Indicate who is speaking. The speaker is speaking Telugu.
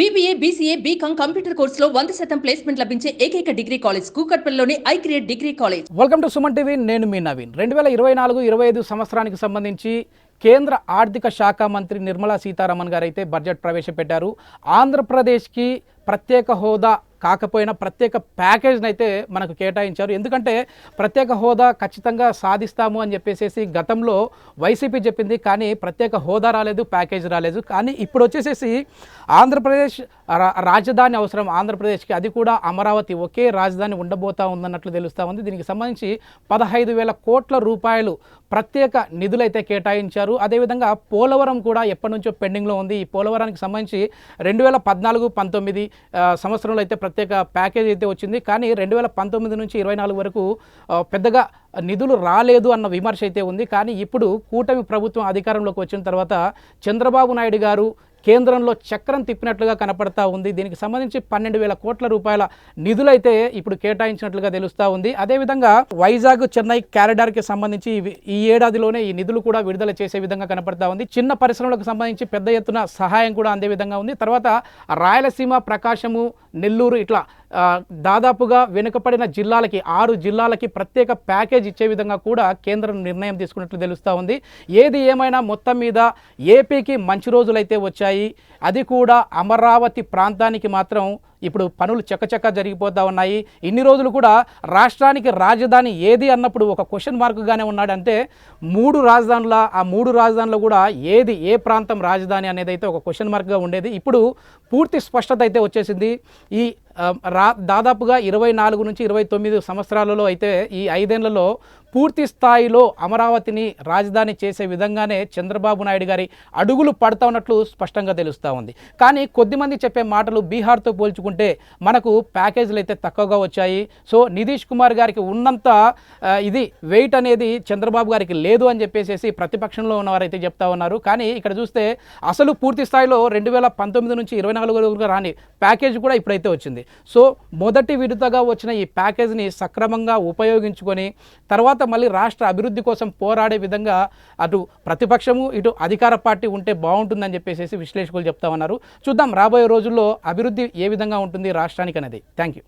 Speaker 1: BBA, BCA, BCom కంప్యూటర్ కోర్సులో 100% ప్లేస్మెంట్ లభించే ఏకైక డిగ్రీ కాలేజ్ కూకట్పల్లిలోని iCreate degree college.
Speaker 2: Welcome to Suman TV. నేను మీ నవీన్. 2024-25 సంవత్సరానికి సంబంధించి కేంద్ర ఆర్థిక శాఖ మంత్రి నిర్మలా సీతారామన్ గారు అయితే బడ్జెట్ ప్రవేశపెట్టారు. ఆంధ్రప్రదేశ్కి ప్రత్యేక హోదా కాకపోయినా ప్రత్యేక ప్యాకేజ్ని అయితే మనకు కేటాయించారు. ఎందుకంటే ప్రత్యేక హోదా ఖచ్చితంగా సాధిస్తాము అని చెప్పేసి గతంలో వైసీపీ చెప్పింది, కానీ ప్రత్యేక హోదా రాలేదు, ప్యాకేజ్ రాలేదు. కానీ ఇప్పుడు వచ్చేసేసి ఆంధ్రప్రదేశ్ రాజధాని అవసరం ఆంధ్రప్రదేశ్కి, అది కూడా అమరావతి ఒకే రాజధాని ఉండబోతా ఉందన్నట్లు తెలుస్తూ ఉంది. దీనికి సంబంధించి 15,000 కోట్ల రూపాయలు ప్రత్యేక నిధులైతే కేటాయించారు. అదేవిధంగా పోలవరం కూడా ఎప్పటి నుంచో పెండింగ్లో ఉంది. ఈ పోలవరానికి సంబంధించి 2014-19 సంవత్సరంలో అయితే ప్రత్యేక ప్యాకేజ్ అయితే వచ్చింది. కానీ 2019 నుంచి 24 వరకు పెద్దగా నిధులు రాలేదు అన్న విమర్శ అయితే ఉంది. కానీ ఇప్పుడు కూటమి ప్రభుత్వం అధికారంలోకి వచ్చిన తర్వాత చంద్రబాబు నాయుడు గారు కేంద్రంలో చక్రం తిప్పినట్లుగా కనపడతా ఉంది. దీనికి సంబంధించి 12,000 కోట్ల రూపాయల నిధులైతే ఇప్పుడు కేటాయించినట్లుగా తెలుస్తూ ఉంది. అదేవిధంగా వైజాగ్ చెన్నై కారిడార్కి సంబంధించి ఈ ఏడాదిలోనే ఈ నిధులు కూడా విడుదల చేసే విధంగా కనపడతా ఉంది. చిన్న పరిశ్రమలకు సంబంధించి పెద్ద ఎత్తున సహాయం కూడా అందే విధంగా ఉంది. తర్వాత రాయలసీమ, ప్రకాశము, నెల్లూరు ఇట్లా దాదాపుగా వెనుకబడిన జిల్లాలకి 6 జిల్లాలకి ప్రత్యేక ప్యాకేజ్ ఇచ్చే విధంగా కూడా కేంద్రం నిర్ణయం తీసుకున్నట్లు తెలుస్తూ ఉంది. ఏది ఏమైనా మొత్తం మీద ఏపీకి మంచి రోజులైతే వచ్చాయి. అది కూడా అమరావతి ప్రాంతానికి మాత్రం ఇప్పుడు పనులు చకచక జరిగిపోతూ ఉన్నాయి. ఇన్ని రోజులు కూడా రాష్ట్రానికి రాజధాని ఏది అన్నప్పుడు ఒక క్వశ్చన్ మార్క్గానే ఉన్నాడు. అంటే 3 రాజధానుల ఆ 3 రాజధానులు కూడా ఏది ఏ ప్రాంతం రాజధాని అనేది అయితే ఒక క్వశ్చన్ మార్క్గా ఉండేది. ఇప్పుడు పూర్తి స్పష్టత అయితే వచ్చేసింది. ఈ దాదాపుగా 24 నుంచి 29 సంవత్సరాలలో అయితే ఈ 5 ఏళ్లలో పూర్తి స్థాయిలో అమరావతిని రాజధాని చేసే విధంగానే చంద్రబాబు నాయుడు గారి అడుగులు పడతా ఉన్నట్లు స్పష్టంగా తెలుస్తూ ఉంది. కానీ కొద్దిమంది చెప్పే మాటలు బీహార్తో పోల్చుకుంటే మనకు ప్యాకేజీలు అయితే తక్కువగా వచ్చాయి. సో నితీష్ కుమార్ గారికి ఉన్నంత ఇది వెయిట్ అనేది చంద్రబాబు గారికి లేదు అని చెప్పేసి ప్రతిపక్షంలో ఉన్నవారైతే చెప్తా ఉన్నారు. కానీ ఇక్కడ చూస్తే అసలు పూర్తి స్థాయిలో 2019 నుంచి 24 వరకు రాని ప్యాకేజ్ కూడా ఇప్పుడైతే వచ్చింది. సో మొదటి విడతగా వచ్చిన ఈ ప్యాకేజీని సక్రమంగా ఉపయోగించుకొని తర్వాత మళ్ళీ రాష్ట్ర అభివృద్ధి కోసం పోరాడే విధంగా అటు ప్రతిపక్షము ఇటు అధికార పార్టీ ఉంటే బాగుంటుందని చెప్పేసి విశ్లేషకులు చెప్తా ఉన్నారు. చూద్దాం రాబోయే రోజుల్లో అభివృద్ధి ఏ విధంగా ఉంటుంది రాష్ట్రానికి అనేది. Thank you.